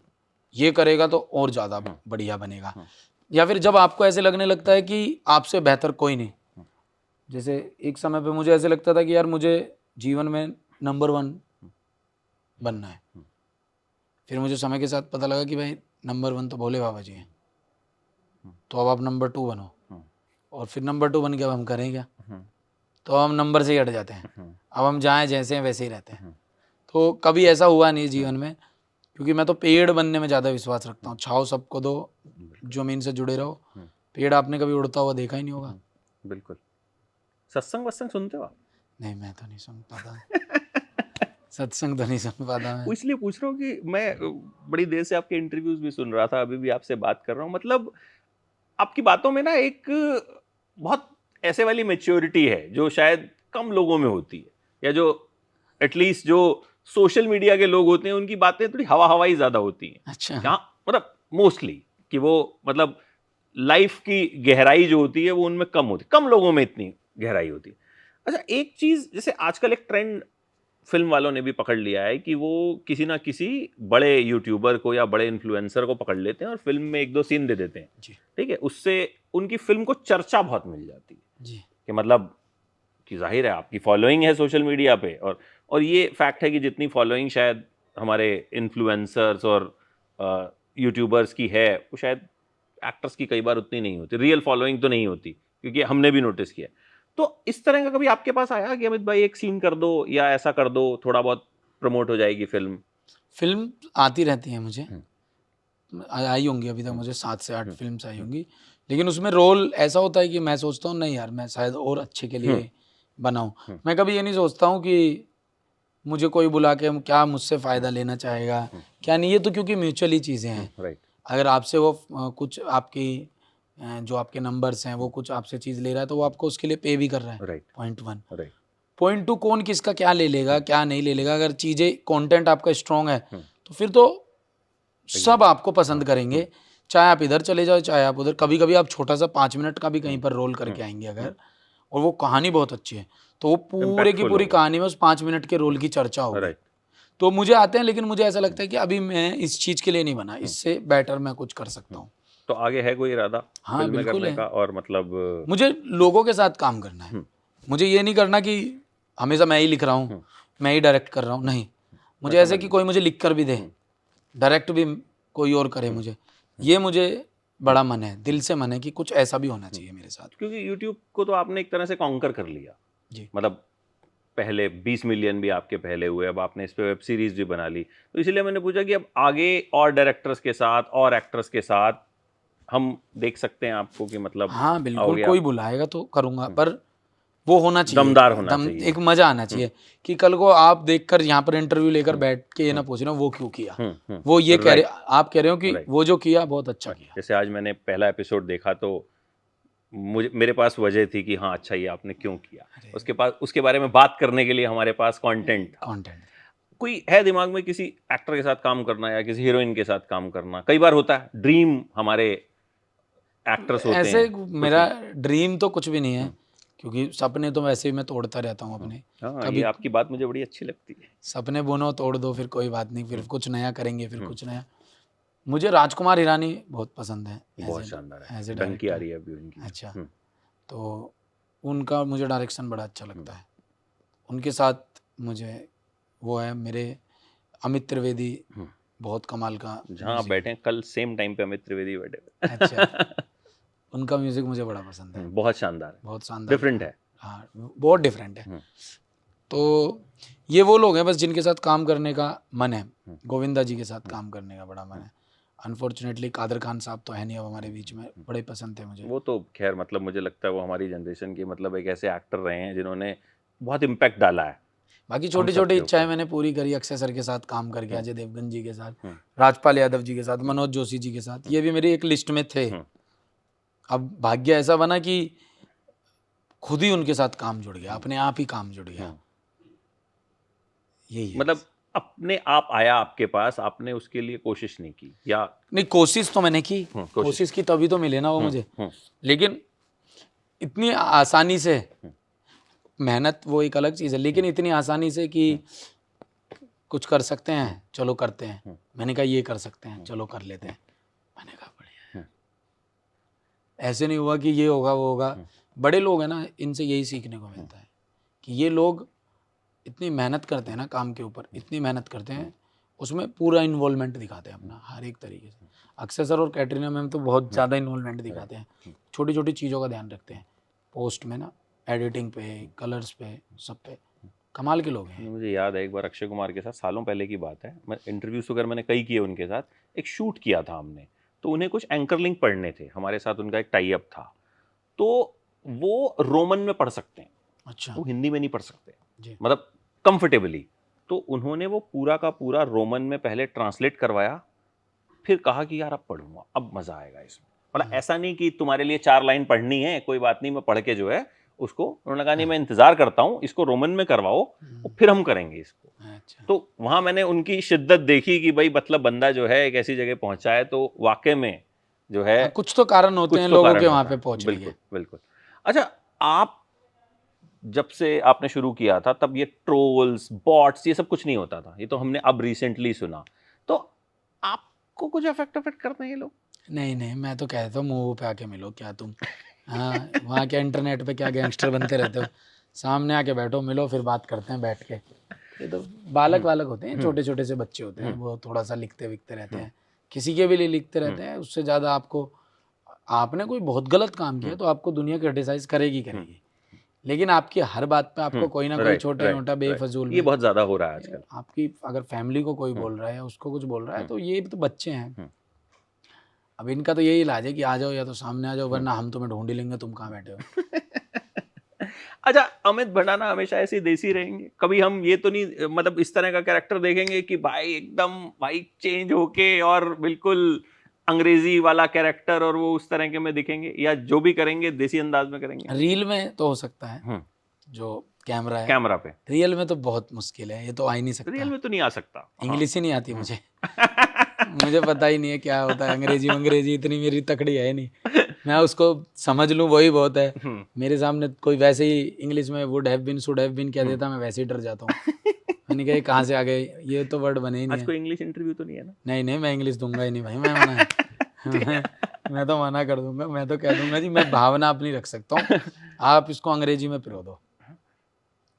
ये करेगा तो और ज़्यादा बढ़िया बनेगा, या फिर जब आपको ऐसे लगने लगता है कि आपसे बेहतर कोई नहीं, जैसे एक समय पे मुझे ऐसे लगता था कि यार मुझे जीवन में नंबर 1 बनना है, फिर मुझे समय के साथ पता लगा कि भाई नंबर 1 तो भोले बाबा जी हैं, तो अब आप नंबर 2 बनो, और फिर नंबर 2 बन के अब हम करें क्या, तो हम नंबर से ही हट जाते हैं, अब हम जहाँ जैसे हैं वैसे ही रहते हैं। तो कभी ऐसा हुआ नहीं जीवन में, क्योंकि मैं तो पेड़ बनने में ज़्यादा विश्वास रखता हूँ, छाव सबको दो, जमीन से जुड़े रहो, पेड़ आपने कभी उड़ता हुआ देखा ही नहीं होगा। बिल्कुल। सत्संग वत्संग सुनते हो आप? नहीं मैं तो नहीं सुन पाता सत्संग तो नहीं सुन पाता मैं। इसलिए पूछ रहा हूँ कि मैं बड़ी देर से आपके इंटरव्यूज भी सुन रहा था, अभी भी आपसे बात कर रहा हूँ, मतलब आपकी बातों में ना एक बहुत ऐसे वाली मैच्योरिटी है जो शायद कम लोगों में होती है, या जो एटलीस्ट जो सोशल मीडिया के लोग होते हैं उनकी बातें थोड़ी हवा हवाई ज्यादा होती हैं। अच्छा। यहाँ मतलब मोस्टली कि वो मतलब लाइफ की गहराई जो होती है वो उनमें कम होती है, कम लोगों में इतनी गहराई होती है। अच्छा एक चीज, जैसे आजकल एक ट्रेंड फिल्म वालों ने भी पकड़ लिया है कि वो किसी ना किसी बड़े यूट्यूबर को या बड़े इन्फ्लुएंसर को पकड़ लेते हैं और फिल्म में 1-2 सीन दे देते हैं, ठीक है, उससे उनकी फिल्म को चर्चा बहुत मिल जाती है जी। कि मतलब कि जाहिर है आपकी फॉलोइंग है सोशल मीडिया पे, और ये फैक्ट है कि जितनी फॉलोइंग शायद हमारे इन्फ्लुएंसर्स और यूट्यूबर्स की है वो शायद एक्टर्स की कई बार उतनी नहीं होती, रियल फॉलोइंग तो नहीं होती, क्योंकि हमने भी नोटिस किया। तो इस तरह का कभी आपके पास आया कि अमित भाई एक सीन कर दो या ऐसा कर दो, थोड़ा बहुत प्रमोट हो जाएगी फिल्म? फिल्म आती रहती है मुझे, आई होंगी अभी तक मुझे 7 से 8 फिल्म्स आई होंगी, लेकिन उसमें रोल ऐसा होता है कि मैं सोचता हूँ नहीं यार मैं शायद और अच्छे के लिए बनाऊँ। मैं कभी ये नहीं सोचता हूँ कि मुझे कोई बुला के क्या मुझसे फ़ायदा लेना चाहेगा क्या नहीं, ये तो क्योंकि म्यूचुअली चीज़ें हैं। राइट। अगर आपसे वो कुछ आपकी जो आपके नंबर्स हैं वो कुछ आपसे चीज़ ले रहा है तो वो आपको उसके लिए पे भी कर रहा है। राइट। पॉइंट 1। राइट। पॉइंट 2, कौन किसका क्या ले लेगा क्या नहीं ले लेगा, अगर चीज़ें कंटेंट आपका स्ट्रॉन्ग है तो फिर तो सब आपको पसंद करेंगे, चाहे आप इधर चले जाओ चाहे आप उधर। कभी कभी आप छोटा सा 5 मिनट का भी कहीं पर रोल करके आएंगे अगर, और वो कहानी बहुत अच्छी है तो वो पूरे की पूरी कहानी में उस 5 मिनट के रोल की चर्चा होगी। राइट। तो मुझे आते हैं, लेकिन मुझे ऐसा लगता है कि अभी मैं इस चीज़ के लिए नहीं बना, इससे बेटर मैं कुछ कर सकता हूँ। तो आगे है कोई इरादा हाँ फिल्में बिल्कुल करने है। का? और मतलब मुझे लोगों के साथ काम करना है, मुझे ये नहीं करना कि हमेशा मैं ही लिख रहा हूँ मैं ही डायरेक्ट कर रहा हूँ, नहीं। मुझे ऐसे कि कोई मुझे लिख कर भी दे, डायरेक्ट भी कोई और करे मुझे, ये मुझे बड़ा मन है, दिल से मन है कि कुछ ऐसा भी होना चाहिए मेरे साथ। क्योंकि यूट्यूब को तो आपने एक तरह से कॉन्कर कर लिया जी। मतलब पहले 20 मिलियन भी आपके पहले हुए, अब आपने इस पे वेब सीरीज भी बना ली, तो इसीलिए मैंने पूछा कि अब आगे और डायरेक्टर्स के साथ और एक्टर्स के साथ हम देख सकते हैं आपको कि मतलब हाँ बिल्कुल, आओगे कोई आप? बुलाएगा तो करूँगा, पर वो होना चाहिए, दमदार होना चाहिए। एक मजा आना चाहिए कि कल को आप देखकर यहाँ पर इंटरव्यू लेकर बैठ के ये ना पूछ रहे हो वो क्यों किया, वो ये कह रहे, आप कह रहे हो कि वो जो किया बहुत अच्छा किया। जैसे आज मैंने पहला एपिसोड देखा तो मुझे मेरे पास वजह थी कि हाँ अच्छा ये आपने क्यों किया, उसके बारे में बात करने के लिए हमारे पास कंटेंट था। कोई है दिमाग में किसी एक्टर के साथ काम करना या किसी हीरोइन के साथ काम करना? कई बार होता है ड्रीम हमारे एक्टर्स होते ऐसे हैं। मेरा ड्रीम तो कुछ भी नहीं है, क्योंकि सपने तो वैसे ही मैं तोड़ता रहता हूँ अपने। हाँ, कभी ये आपकी बात मुझे बड़ी अच्छी लगती है। सपने बुनो तोड़ दो फिर कोई बात नहीं, फिर कुछ नया करेंगे, फिर कुछ नया। मुझे राजकुमार हिरानी बहुत पसंद है, बहुत शानदार है, as a donkey a director. रही है अभी उनकी। अच्छा, तो उनका मुझे डायरेक्शन बड़ा अच्छा लगता है। उनके साथ मुझे वो है मेरे अमित त्रिवेदी, बहुत कमाल का जहाँ आप बैठे हैं कल सेम टाइम पे अमित त्रिवेदी बैठे हुए। अच्छा, उनका म्यूजिक मुझे बड़ा पसंद है, बहुत शानदार है, बहुत शानदार, डिफरेंट है। हाँ बहुत डिफरेंट है। तो ये वो लोग हैं बस जिनके साथ काम करने का मन है। गोविंदा जी के साथ काम करने का बड़ा मन है। अनफॉर्चुनेटली कादर खान साहब तो है नहीं अब हमारे बीच में, बड़े पसंद थे मुझे। वो तो खैर मतलब मुझे लगता है वो हमारी जनरेशन के मतलब एक ऐसे एक्टर रहे हैं जिन्होंने बहुत इम्पैक्ट डाला है। बाकी छोटी छोटी इच्छाएं मैंने पूरी करी, अक्षय सर के साथ काम करके, अजय देवगन जी के साथ, राजपाल यादव जी के साथ, मनोज जोशी जी के साथ, ये भी मेरी एक लिस्ट में थे। अब भाग्य ऐसा बना कि खुद ही उनके साथ काम जुड़ गया, अपने आप ही काम जुड़ गया। यही है मतलब अपने आप आया आपके पास, आपने उसके लिए कोशिश नहीं की? या नहीं, कोशिश तो मैंने की, कोशिश की तभी तो मिले ना वो मुझे। लेकिन इतनी आसानी से, मेहनत वो एक अलग चीज़ है, लेकिन इतनी आसानी से कि कुछ कर सकते हैं चलो करते हैं। मैंने कहा ये कर सकते हैं चलो कर लेते हैं, मैंने कहा बढ़िया है। ऐसे नहीं हुआ कि ये होगा वो होगा। बड़े लोग हैं ना, इनसे यही सीखने को मिलता है कि ये लोग इतनी मेहनत करते हैं ना काम के ऊपर, इतनी मेहनत करते हैं, उसमें पूरा इन्वॉल्वमेंट दिखाते हैं अपना हर एक तरीके से। अक्षय सर और कैटरीना मैम तो बहुत ज़्यादा इन्वॉल्वमेंट दिखाते हैं, छोटी छोटी चीज़ों का ध्यान रखते हैं, पोस्ट में ना, एडिटिंग पे, कलर्स पे, सब पे कमाल के लोग हैं। मुझे याद है एक बार अक्षय कुमार के साथ, सालों पहले की बात है, मैं इंटरव्यूज वगैरह मैंने कई किए उनके साथ, एक शूट किया था हमने, तो उन्हें कुछ एंकर लिंक पढ़ने थे, हमारे साथ उनका एक टाई अप था, तो वो रोमन में पढ़ सकते हैं। अच्छा, वो हिंदी में नहीं पढ़ सकते मतलब कंफर्टेबली, तो उन्होंने वो पूरा का पूरा रोमन में पहले ट्रांसलेट करवाया, फिर कहा कि यार अब पढ़ूंगा, अब मजा आएगा इसमें। मतलब ऐसा नहीं कि तुम्हारे लिए 4 लाइन पढ़नी है, कोई बात नहीं मैं पढ़ के जो है उसको, उन्होंने कहा नहीं मैं इंतजार करता हूँ, इसको रोमन में करवाओ और फिर हम करेंगे इसको। अच्छा। तो वहां मैंने उनकी शिद्दत देखी कि भाई मतलब बंदा जो है एक ऐसी जगह पहुंचा है तो वाकई में जो है कुछ तो कारण होते हैं लोगों के वहां पे पहुंचने के। बिल्कुल बिल्कुल। अच्छा, आप जब से आपने शुरू किया था तब ये ट्रोल्स बॉट्स ये सब कुछ नहीं होता था, ये तो हमने अब रिसेंटली सुना, तो आपको कुछ अफेक्ट करते हैं ये लोग? नहीं नहीं, मैं तो कहता हूँ मुंह पे आके मिलो क्या तुम। हाँ, वहाँ क्या इंटरनेट पे क्या गैंगस्टर बनते रहते हो, सामने आके बैठो, मिलो, फिर बात करते हैं बैठ के। ये तो बालक होते हैं, छोटे छोटे से बच्चे होते हैं, वो थोड़ा सा लिखते विखते रहते हैं, किसी के भी लिए लिखते रहते हैं। उससे ज़्यादा आपको, आपने कोई बहुत गलत काम किया तो आपको दुनिया क्रिटिसाइज करेगी, लेकिन आपकी हर बात पे आपको कोई ना कोई छोटे मोटा बेफजूल, ये बहुत ज्यादा हो रहा है आजकल। आपकी अगर फैमिली को कोई बोल रहा है या उसको कुछ बोल रहा है, तो ये तो बच्चे हैं। अब इनका तो यही इलाज है कि आ जाओ, या तो सामने आ जाओ, वरना हम तुम्हें ढूंढ ही लेंगे, तुम कहाँ बैठे हो। अच्छा, अमित भंडाना हमेशा ऐसे देसी रहेंगे? कभी हम ये तो नहीं, मतलब इस तरह का कैरेक्टर देखेंगे कि भाई एकदम भाई चेंज होके और बिल्कुल अंग्रेजी वाला कैरेक्टर और वो उस तरह के में दिखेंगे, या जो भी करेंगे देसी अंदाज में करेंगे? रील में तो हो सकता है, जो कैमरा है कैमरा पे। रियल में तो बहुत मुश्किल है, ये तो आ ही नहीं सकता। रियल में तो नहीं आ सकता, इंग्लिश ही नहीं आती मुझे। मुझे पता ही नहीं है क्या होता है अंग्रेजी इतनी मेरी तकड़ी है नहीं। मैं उसको समझ लूँ वही बहुत है। मेरे सामने कोई वैसे ही इंग्लिश में would have been, should have been कह देता, मैं वैसे ही डर जाता हूँ। मैंने कहा कहाँ से आ गए, ये तो वर्ड बने ही नहीं। आज कोई इंग्लिश इंटरव्यू तो नहीं है ना? नहीं, मैं इंग्लिश दूंगा ही नहीं भाई, मैं मना मैं तो मना कर दूंगा। मैं तो कह दूंगा जी मैं भावना अपनी रख सकता हूँ, आप इसको अंग्रेजी में पिरो दो।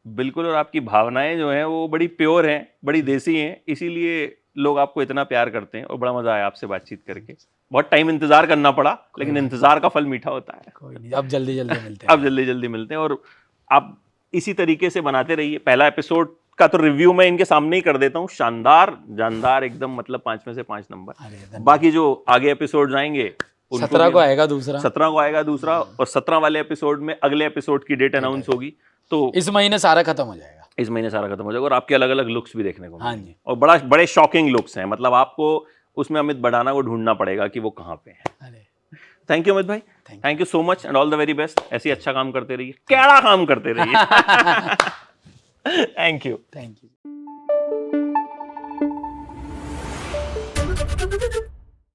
बिल्कुल, और आपकी भावनाएं जो हैं वो बड़ी प्योर हैं, बड़ी देसी हैं, इसीलिए लोग आपको इतना प्यार करते हैं। और बड़ा मजा आया आपसे बातचीत करके। बहुत टाइम इंतजार करना पड़ा, लेकिन इंतजार का फल मीठा होता है। कोई नहीं, अब जल्दी मिलते हैं। अब जल्दी मिलते हैं, और आप इसी तरीके से बनाते रहिए। पहला एपिसोड का तो रिव्यू मैं इनके सामने ही कर देता हूँ, शानदार जानदार एकदम, मतलब 5 में से 5 नंबर। बाकी जो आगे एपिसोड आएंगे 17 को आएगा दूसरा, 17 को आएगा दूसरा, और 17 वाले एपिसोड में अगले एपिसोड की डेट अनाउंस होगी। तो इस महीने सारा खत्म हो जाएगा, इस महीने सारा खत्म हो जाएगा, और आपके अलग अलग लुक्स भी देखने को हाँ जी, और बड़े शॉकिंग लुक्स हैं। मतलब आपको उसमें अमित भंडाना को ढूंढना पड़ेगा कि वो कहाँ पे है। थैंक यू अमित भाई, thank you so much and all the very best. ऐसे अच्छा काम करते रहिए, कैड़ा काम करते रहिए। Thank you.